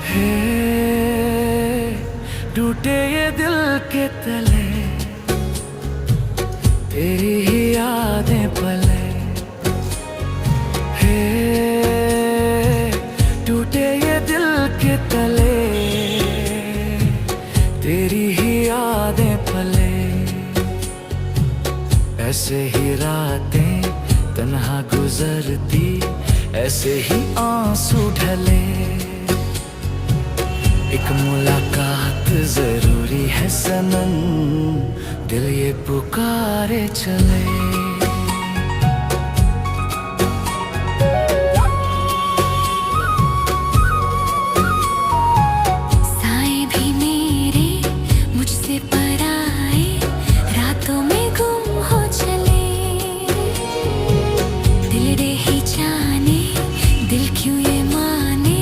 हे टूटे ये दिल के तले, तेरी ही यादें पले। हे टूटे ये दिल के तले, तेरी ही यादें पले। ऐसे ही रातें तन्हा गुजरती, ऐसे ही आंसू ढले। एक मुलाकात जरूरी है सनम, दिल ये पुकारे चले। साए भी मेरे मुझसे पराए, रातों में गुम हो चले। दिल रे ही जाने, दिल क्यों ये माने।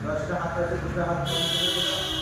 দশটা হাত আছে, দুটো হাত